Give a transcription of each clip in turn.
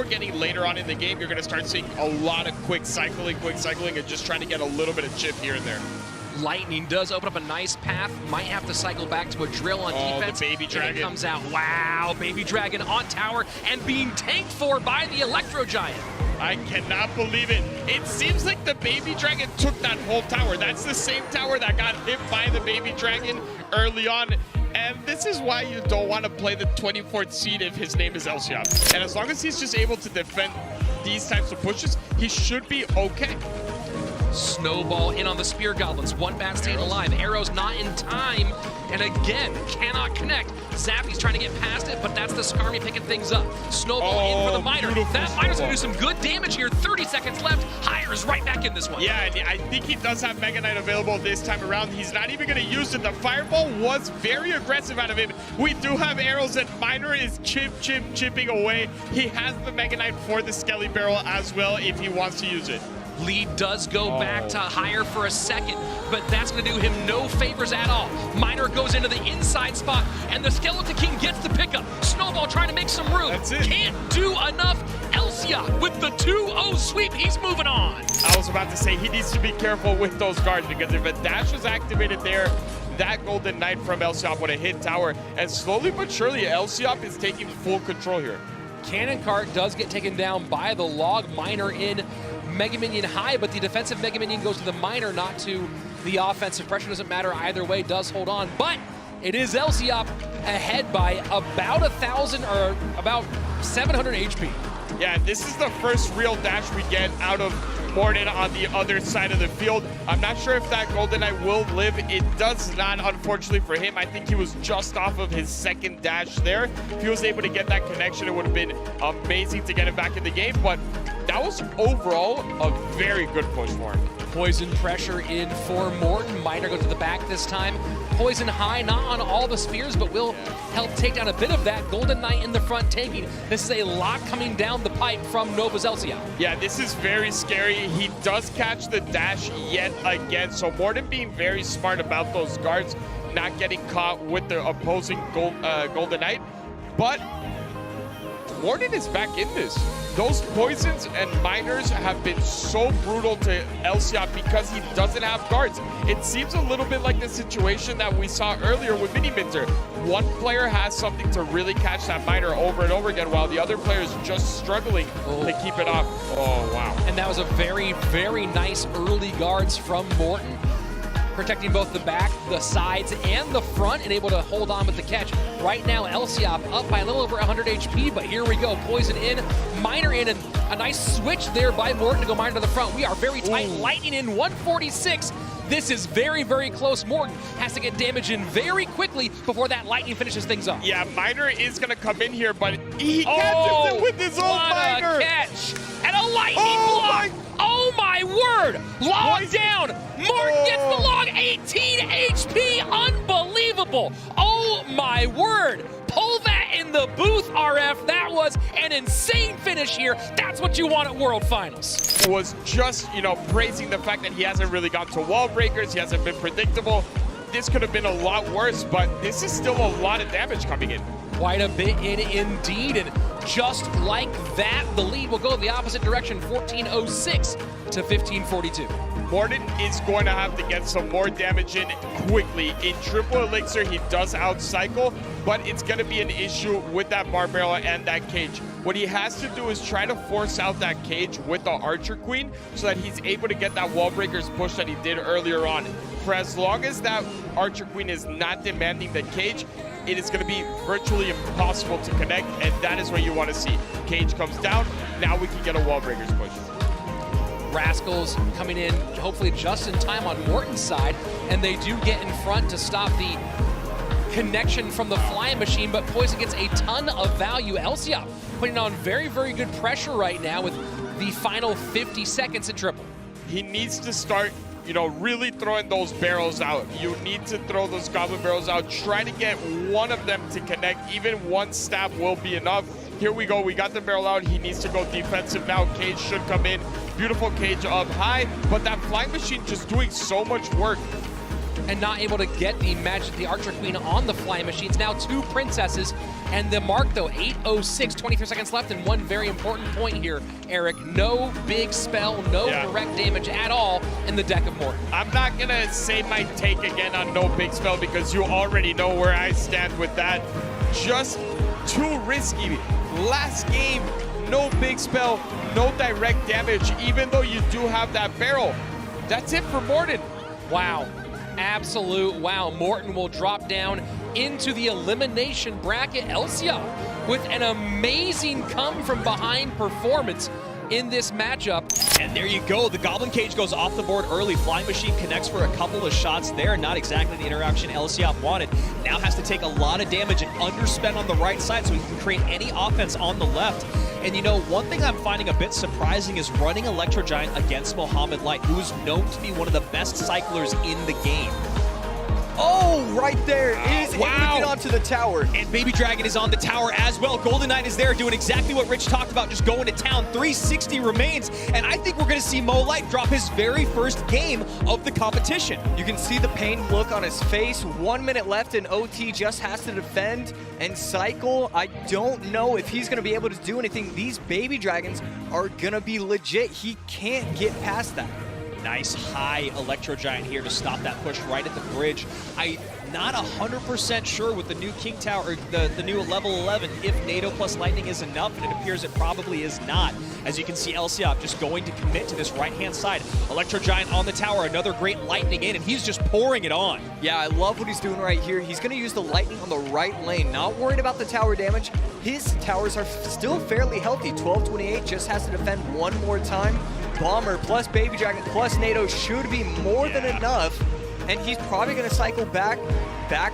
we're getting later on in the game, you're going to start seeing a lot of quick cycling, and just trying to get a little bit of chip here and there. Lightning does open up a nice path. Might have to cycle back to a drill on defense. The Baby Dragon. And it comes out. Wow, Baby Dragon on tower and being tanked for by the Electro Giant. I cannot believe it. It seems like the Baby Dragon took that whole tower. That's the same tower that got hit by the Baby Dragon early on. And this is why you don't want to play the 24th seed if his name is Lciop. And as long as he's just able to defend these types of pushes, he should be okay. Snowball in on the Spear Goblins. One bat staying alive. Arrows not in time. And again, cannot connect. Zappy's trying to get past it, but that's the Skarmy picking things up. Snowball in for the Miner. That Miner's going to do some good damage here. 30 seconds left. Higher is right back in this one. Yeah, and I think he does have Mega Knight available this time around. He's not even going to use it. The Fireball was very aggressive out of him. We do have arrows, and Miner is chipping away. He has the Mega Knight for the Skelly Barrel as well if he wants to use it. Lead does go back to higher for a second, but that's going to do him no favors at all. Miner goes into the inside spot, and the Skeleton King gets the pickup. Snowball trying to make some room. That's it. Can't do enough. Lciop with the 2-0 sweep. He's moving on. I was about to say he needs to be careful with those guards, because if a dash was activated there, that Golden Knight from Lciop would have hit tower. And slowly but surely, Lciop is taking full control here. Cannon Cart does get taken down by the Log. Miner in. Mega Minion high, but the defensive Mega Minion goes to the Miner, not to the offensive. Pressure doesn't matter either way, does hold on, but it is Lciop ahead by about 1,000 or about 700 HP. Yeah, this is the first real dash we get out of Morden on the other side of the field. I'm not sure if that Golden Knight will live. It does not, unfortunately for him. I think he was just off of his second dash there. If he was able to get that connection, it would have been amazing to get him back in the game, but that was overall a very good push for him. Poison pressure in for Morton. Miner goes to the back this time. Poison high, not on all the spears, but will help take down a bit of that. Golden Knight in the front tanking. This is a lot coming down the pipe from Nova's Lciop. Yeah, this is very scary. He does catch the dash yet again, so Morton being very smart about those guards, not getting caught with the opposing Golden Knight. But Morton is back in this. Those poisons and miners have been so brutal to Lciop because he doesn't have guards. It seems a little bit like the situation that we saw earlier with Mini Minter. One player has something to really catch that miner over and over again, while the other player is just struggling to keep it off. Oh, wow. And that was a very, very nice early guards from Morton, protecting both the back, the sides, and the front, and able to hold on with the catch. Right now, Lciop up by a little over 100 HP, but here we go. Poison in, Miner in, and a nice switch there by Morton to go Miner to the front. We are very tight. Ooh. Lightning in, 146. This is very, very close. Morton has to get damage in very quickly before that Lightning finishes things off. Yeah, Miner is going to come in here, but he catches it with his own Miner. What a catch! And a Lightning block! Oh my word! Log down! Morton gets the log, 18 HP! Unbelievable! Oh my word! Pull that in the booth, RF. That was an insane finish here. That's what you want at World Finals. Was just, praising the fact that he hasn't really gone to wall breakers. He hasn't been predictable. This could have been a lot worse, but this is still a lot of damage coming in. Quite a bit in indeed, and just like that, the lead will go the opposite direction, 1406 to 1542. Morton is going to have to get some more damage in quickly. In triple elixir, he does outcycle, but it's going to be an issue with that bar barrel and that cage. What he has to do is try to force out that cage with the Archer Queen so that he's able to get that wall breakers push that he did earlier on. For as long as that Archer Queen is not demanding the cage, it is going to be virtually impossible to connect, and that is what you want to see. Cage comes down, now we can get a wall breakers push. Rascals coming in hopefully just in time on Morton's side, and they do get in front to stop the connection from the flying machine, but Poison gets a ton of value. Lciop putting on very, very good pressure right now with the final 50 seconds in triple. He needs to start really throwing those barrels out. You need to throw those goblin barrels out. Try to get one of them to connect. Even one stab will be enough. Here we go. We got the barrel out. He needs to go defensive now. Cage should come in. Beautiful cage up high, but that flying machine just doing so much work. and not able to get the Archer Queen on the flying machines. Now 2 princesses, and the mark though, 8:06, 23 seconds left, and one very important point here, Eric. No big spell, no direct damage at all in the deck of Morton. I'm not gonna say my take again on no big spell because you already know where I stand with that. Just too risky. Last game, no big spell, no direct damage, even though you do have that barrel. That's it for Morton. Wow. Absolute wow. Morton will drop down into the elimination bracket. Lciop with an amazing come-from-behind performance in this matchup. And there you go. The Goblin Cage goes off the board early. Flying Machine connects for a couple of shots there. Not exactly the interaction Lciop wanted. Now has to take a lot of damage and underspend on the right side so he can create any offense on the left. And you know, one thing I'm finding a bit surprising is running Electro Giant against Mohamed Light, who is known to be one of the best cyclers in the game. Oh, right there. It is able to get onto the tower. And Baby Dragon is on the tower as well. Golden Knight is there doing exactly what Rich talked about, just going to town. 360 remains, and I think we're going to see Mo Light drop his very first game of the competition. You can see the pained look on his face. 1 minute left, and OT just has to defend and cycle. I don't know if he's going to be able to do anything. These Baby Dragons are going to be legit. He can't get past that. Nice high Electro Giant here to stop that push right at the bridge. I'm not 100% sure with the new King Tower, or the new level 11, if NATO plus Lightning is enough, and it appears it probably is not. As you can see, Lciop just going to commit to this right-hand side. Electro Giant on the tower, another great Lightning in, and he's just pouring it on. Yeah, I love what he's doing right here. He's going to use the Lightning on the right lane, not worried about the tower damage. His towers are still fairly healthy. 1228 just has to defend one more time. Bomber plus Baby Dragon plus NATO should be more than enough. And he's probably going to cycle back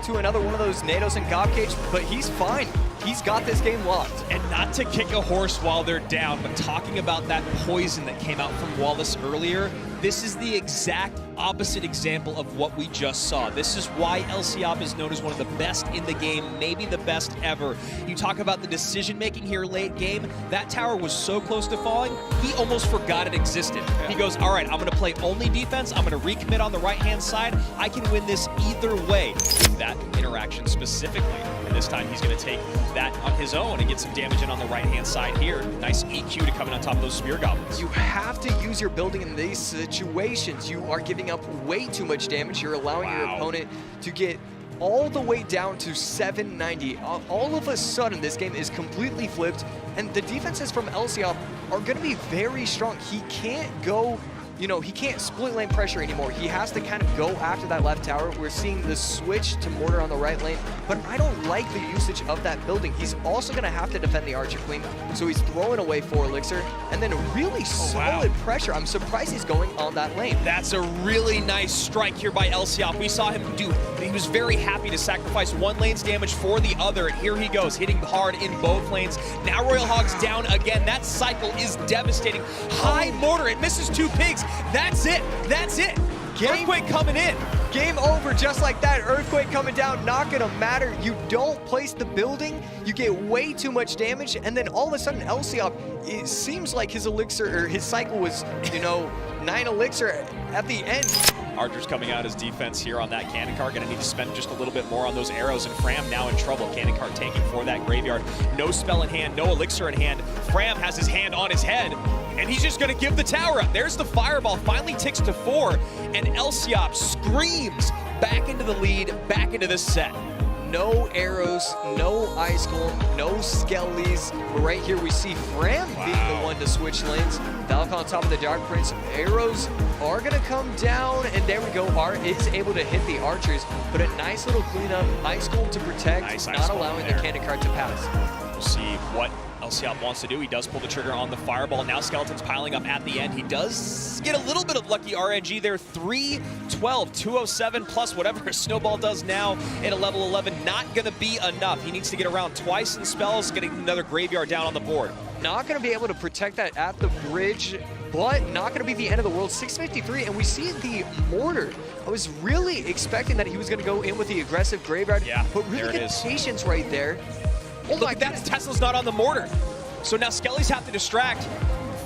to another one of those NATOs and Gob Cage, but he's fine. He's got this game locked. And not to kick a horse while they're down, but talking about that poison that came out from Wallace earlier, this is the exact opposite example of what we just saw. This is why Lciop is known as one of the best in the game, maybe the best ever. You talk about the decision-making here late game. That tower was so close to falling, he almost forgot it existed. He goes, all right, I'm going to play only defense. I'm going to recommit on the right-hand side. I can win this either way. That interaction specifically. And this time he's going to take that on his own and get some damage in on the right-hand side here. Nice EQ to come in on top of those Spear Goblins. You have to use your building in these situations. You are giving up way too much damage. You're allowing your opponent to get all the way down to 790. All of a sudden, this game is completely flipped, and the defenses from Lciop are going to be very strong. He can't go, you know, he can't split lane pressure anymore. He has to kind of go after that left tower. We're seeing the switch to Mortar on the right lane, but I don't like the usage of that building. He's also going to have to defend the Archer Queen, so he's throwing away 4 Elixir, and then really solid pressure. I'm surprised he's going on that lane. That's a really nice strike here by Lciop. We saw him do, he was very happy to sacrifice one lane's damage for the other, and here he goes, hitting hard in both lanes. Now Royal Hog's down again. That cycle is devastating. High Mortar, it misses 2 pigs. That's it. That's it. Earthquake coming in. Game over just like that. Earthquake coming down, not gonna matter. You don't place the building, you get way too much damage, and then all of a sudden Lciop, it seems like his elixir, or his cycle was, you know, 9 elixir at the end. Archer's coming out as defense here on that cannon cart. Gonna need to spend just a little bit more on those arrows, and Fram now in trouble. Cannon cart taking for that graveyard. No spell in hand, no elixir in hand. Fram has his hand on his head, and he's just gonna give the tower up. There's the fireball, finally ticks to 4, and Lciop screams back into the lead, back into the set. No arrows, no Ice Golem, no Skellies. But right here we see Fram being the one to switch lanes. Valk on top of the Dark Prince. Arrows are gonna come down, and there we go. Art is able to hit the archers, but a nice little cleanup. Ice Golem to protect, not allowing the cannon cart to pass. We'll see what Lciop wants to do. He does pull the trigger on the fireball. Now Skeleton's piling up at the end. He does get a little bit of lucky RNG there. 312, 207 plus whatever Snowball does now in a level 11. Not going to be enough. He needs to get around twice in spells, getting another graveyard down on the board. Not going to be able to protect that at the bridge, but not going to be the end of the world. 653, and we see the Mortar. I was really expecting that he was going to go in with the aggressive graveyard, but really good patience right there. Oh my God, Tesla's not on the Mortar. So now Skellies have to distract.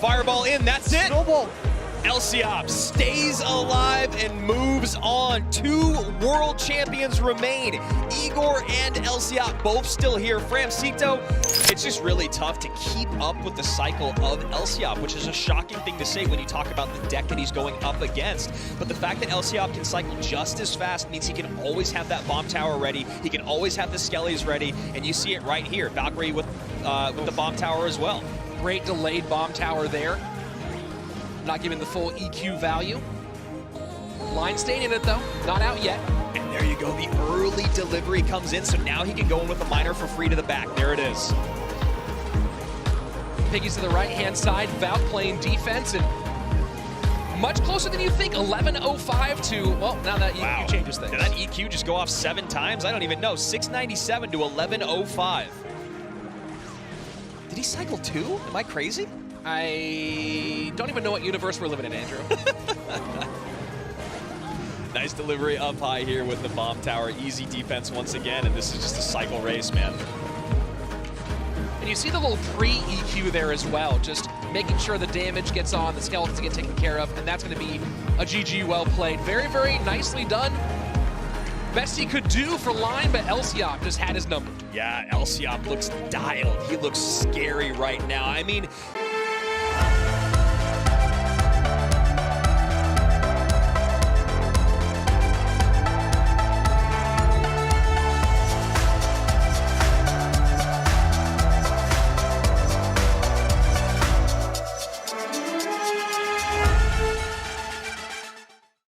Fireball in, that's it. Snowball. Lciop stays alive and moves on. 2 world champions remain. Igor and Lciop both still here. Framcito, it's just really tough to keep up with the cycle of Lciop, which is a shocking thing to say when you talk about the deck that he's going up against. But the fact that Lciop can cycle just as fast means he can always have that bomb tower ready. He can always have the skellies ready, and you see it right here. Valkyrie with the bomb tower as well. Great delayed bomb tower there. Not giving the full EQ value. Line staying in it though, not out yet. And there you go, the early delivery comes in, so now he can go in with the miner for free to the back. There it is. Piggies to the right-hand side, Valk playing defense, and much closer than you think. 11:05 to, well, now that EQ changes things. Did that EQ just go off 7 times? I don't even know. 697 to 11:05. Did he cycle 2? Am I crazy? I don't even know what universe we're living in, Andrew. Nice delivery up high here with the bomb tower. Easy defense once again, and this is just a cycle race, man. And you see the little pre-EQ there as well, just making sure the damage gets on, the skeletons get taken care of, and that's going to be a GG well played. Very, very nicely done. Best he could do for line, but Lciop just had his number. Yeah, Lciop looks dialed. He looks scary right now. I mean,